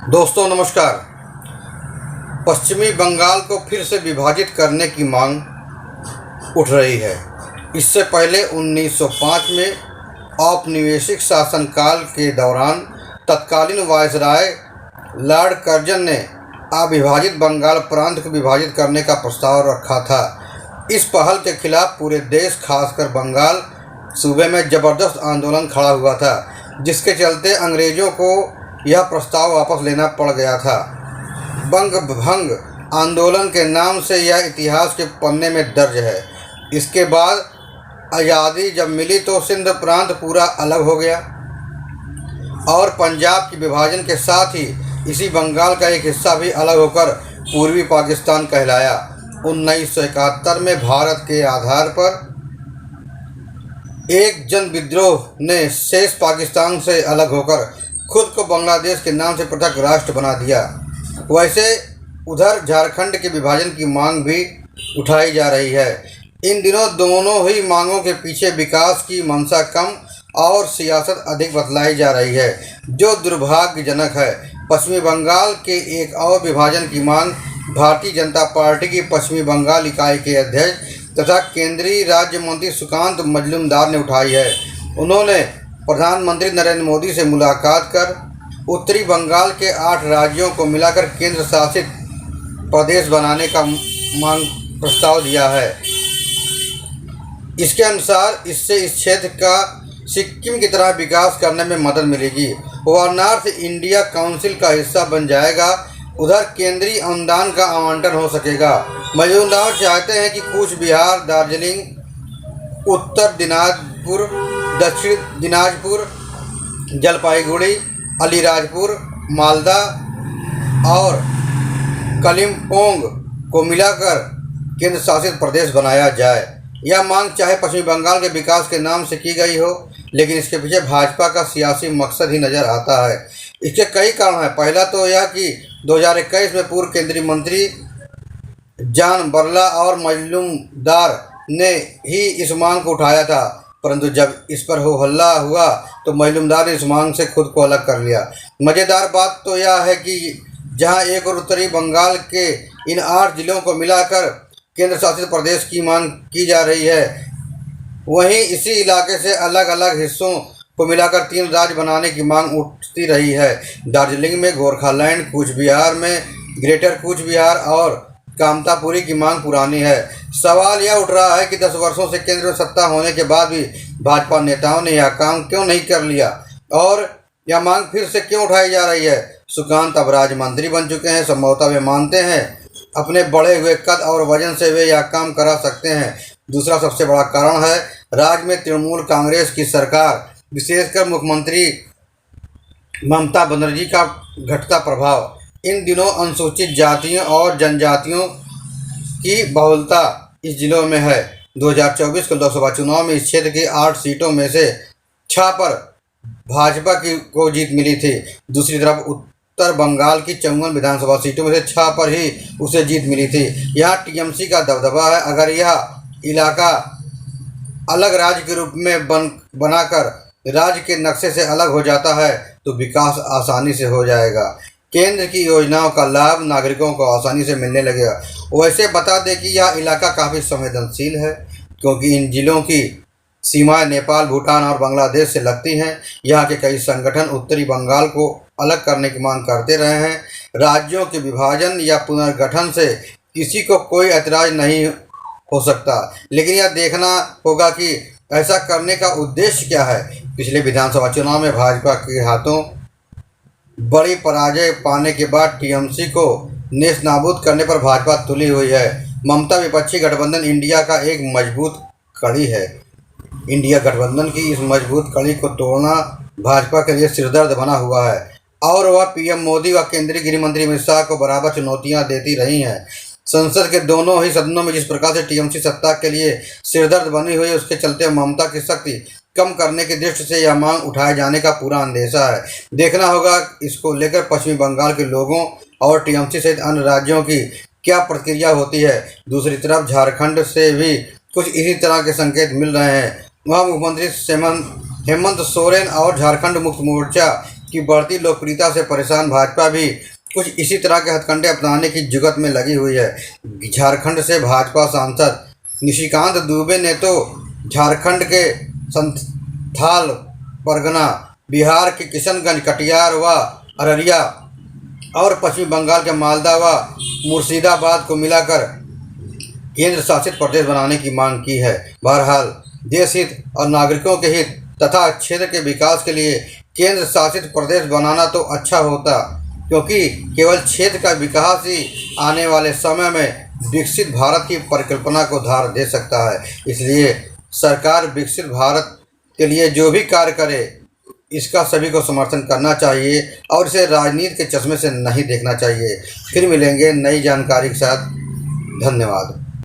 दोस्तों नमस्कार। पश्चिमी बंगाल को फिर से विभाजित करने की मांग उठ रही है। इससे पहले 1905 में औपनिवेशिक शासनकाल के दौरान तत्कालीन वायसराय लॉर्ड कर्जन ने अविभाजित बंगाल प्रांत को विभाजित करने का प्रस्ताव रखा था। इस पहल के खिलाफ पूरे देश, खासकर बंगाल सूबे में ज़बरदस्त आंदोलन खड़ा हुआ था, जिसके चलते अंग्रेज़ों को यह प्रस्ताव वापस लेना पड़ गया था। बंग भंग आंदोलन के नाम से यह इतिहास के पन्ने में दर्ज है। इसके बाद आज़ादी जब मिली तो सिंध प्रांत पूरा अलग हो गया और पंजाब के विभाजन के साथ ही इसी बंगाल का एक हिस्सा भी अलग होकर पूर्वी पाकिस्तान कहलाया। 1971 में भारत के आधार पर एक जन विद्रोह ने शेष पाकिस्तान से अलग होकर खुद को बांग्लादेश के नाम से पृथक राष्ट्र बना दिया। वैसे उधर झारखंड के विभाजन की मांग भी उठाई जा रही है। इन दिनों दोनों ही मांगों के पीछे विकास की मंशा कम और सियासत अधिक बतलाई जा रही है, जो दुर्भाग्यजनक है। पश्चिमी बंगाल के एक और विभाजन की मांग भारतीय जनता पार्टी की पश्चिमी बंगाल इकाई के अध्यक्ष तथा केंद्रीय राज्य मंत्री सुकांत मजूमदार ने उठाई है। उन्होंने प्रधानमंत्री नरेंद्र मोदी से मुलाकात कर उत्तरी बंगाल के 8 राज्यों को मिलाकर केंद्र शासित प्रदेश बनाने का मांग प्रस्ताव दिया है। इसके अनुसार इससे इस क्षेत्र का सिक्किम की तरह विकास करने में मदद मिलेगी। वह नॉर्थ इंडिया काउंसिल का हिस्सा बन जाएगा। उधर केंद्रीय अनुदान का आवंटन हो सकेगा। मजूमदार चाहते हैं कि कूच बिहार, दार्जिलिंग, उत्तर दिनाजपुर, दक्षिण दिनाजपुर, जलपाईगुड़ी, अलीराजपुर, मालदा और कलिम्पोंग को मिलाकर केंद्र शासित प्रदेश बनाया जाए। यह मांग चाहे पश्चिमी बंगाल के विकास के नाम से की गई हो, लेकिन इसके पीछे भाजपा का सियासी मकसद ही नज़र आता है। इसके कई कारण हैं। पहला तो यह कि 2021 में पूर्व केंद्रीय मंत्री जॉन बरला और मजूमदार ने ही इस मांग को उठाया था, परंतु जब इस पर हो हल्ला हुआ तो मजूमदार ने इस मांग से खुद को अलग कर लिया। मज़ेदार बात तो यह है कि जहां एक और उत्तरी बंगाल के इन 8 जिलों को मिलाकर केंद्र शासित प्रदेश की मांग की जा रही है, वहीं इसी इलाके से अलग अलग हिस्सों को मिलाकर 3 राज्य बनाने की मांग उठती रही है। दार्जिलिंग में गोरखालैंड, कूच बिहार में ग्रेटर कूच बिहार और कामतापुरी की मांग पुरानी है। सवाल यह उठ रहा है कि 10 वर्षों से केंद्र में सत्ता होने के बाद भी भाजपा नेताओं ने यह काम क्यों नहीं कर लिया और यह मांग फिर से क्यों उठाई जा रही है। सुकांत अब राज्य मंत्री बन चुके हैं। संभवतः वे मानते हैं अपने बढ़े हुए कद और वजन से वे यह काम करा सकते हैं। दूसरा सबसे बड़ा कारण है राज्य में तृणमूल कांग्रेस की सरकार, विशेषकर मुख्यमंत्री ममता बनर्जी का घटता प्रभाव। इन दिनों अनुसूचित जातियों और जनजातियों की बहुलता इस जिलों में है। 2024 के लोकसभा चुनाव में इस क्षेत्र की 8 सीटों में से 6 पर भाजपा को जीत मिली थी। दूसरी तरफ उत्तर बंगाल की 54 विधानसभा सीटों में से 6 पर ही उसे जीत मिली थी। यहाँ टीएमसी का दबदबा है। अगर यह इलाका अलग राज्य के रूप में बनाकर राज्य के नक्शे से अलग हो जाता है तो विकास आसानी से हो जाएगा। केंद्र की योजनाओं का लाभ नागरिकों को आसानी से मिलने लगेगा। वैसे बता दें कि यह इलाका काफ़ी संवेदनशील है, क्योंकि इन जिलों की सीमाएं नेपाल, भूटान और बांग्लादेश से लगती हैं। यहाँ के कई संगठन उत्तरी बंगाल को अलग करने की मांग करते रहे हैं। राज्यों के विभाजन या पुनर्गठन से किसी को कोई ऐतराज़ नहीं हो सकता, लेकिन यह देखना होगा कि ऐसा करने का उद्देश्य क्या है। पिछले विधानसभा चुनाव में भाजपा के हाथों बड़ी पराजय पाने के बाद टीएमसी को नेस्तनाबूद करने पर भाजपा तुली हुई है। ममता विपक्षी गठबंधन इंडिया का एक मजबूत कड़ी है। इंडिया गठबंधन की इस मजबूत कड़ी को तोड़ना भाजपा के लिए सिरदर्द बना हुआ है और वह पीएम मोदी व केंद्रीय गृह मंत्री अमित शाह को बराबर चुनौतियां देती रही हैं। संसद के दोनों ही सदनों में जिस प्रकार से टीएमसी सत्ता के लिए सिरदर्द बनी हुई है, उसके चलते ममता की शक्ति कम करने की दृष्टि से यह मांग उठाए जाने का पूरा अंदेशा है। देखना होगा इसको लेकर पश्चिमी बंगाल के लोगों और टीएमसी सहित अन्य राज्यों की क्या प्रतिक्रिया होती है। दूसरी तरफ झारखंड से भी कुछ इसी तरह के संकेत मिल रहे हैं। वहाँ मुख्यमंत्री हेमंत सोरेन और झारखंड मुक्ति मोर्चा की बढ़ती लोकप्रियता से परेशान भाजपा भी कुछ इसी तरह के हथकंडे अपनाने की जुगत में लगी हुई है। झारखंड से भाजपा सांसद निशिकांत दुबे ने तो झारखंड के संथाल परगना, बिहार के किशनगंज, कटिहार व अररिया और पश्चिम बंगाल के मालदा व मुर्शिदाबाद को मिलाकर केंद्र शासित प्रदेश बनाने की मांग की है। बहरहाल देश हित और नागरिकों के हित तथा क्षेत्र के विकास के लिए केंद्र शासित प्रदेश बनाना तो अच्छा होता, क्योंकि केवल क्षेत्र का विकास ही आने वाले समय में विकसित भारत की परिकल्पना को धार दे सकता है। इसलिए सरकार विकसित भारत के लिए जो भी कार्य करे, इसका सभी को समर्थन करना चाहिए और इसे राजनीति के चश्मे से नहीं देखना चाहिए। फिर मिलेंगे नई जानकारी के साथ। धन्यवाद।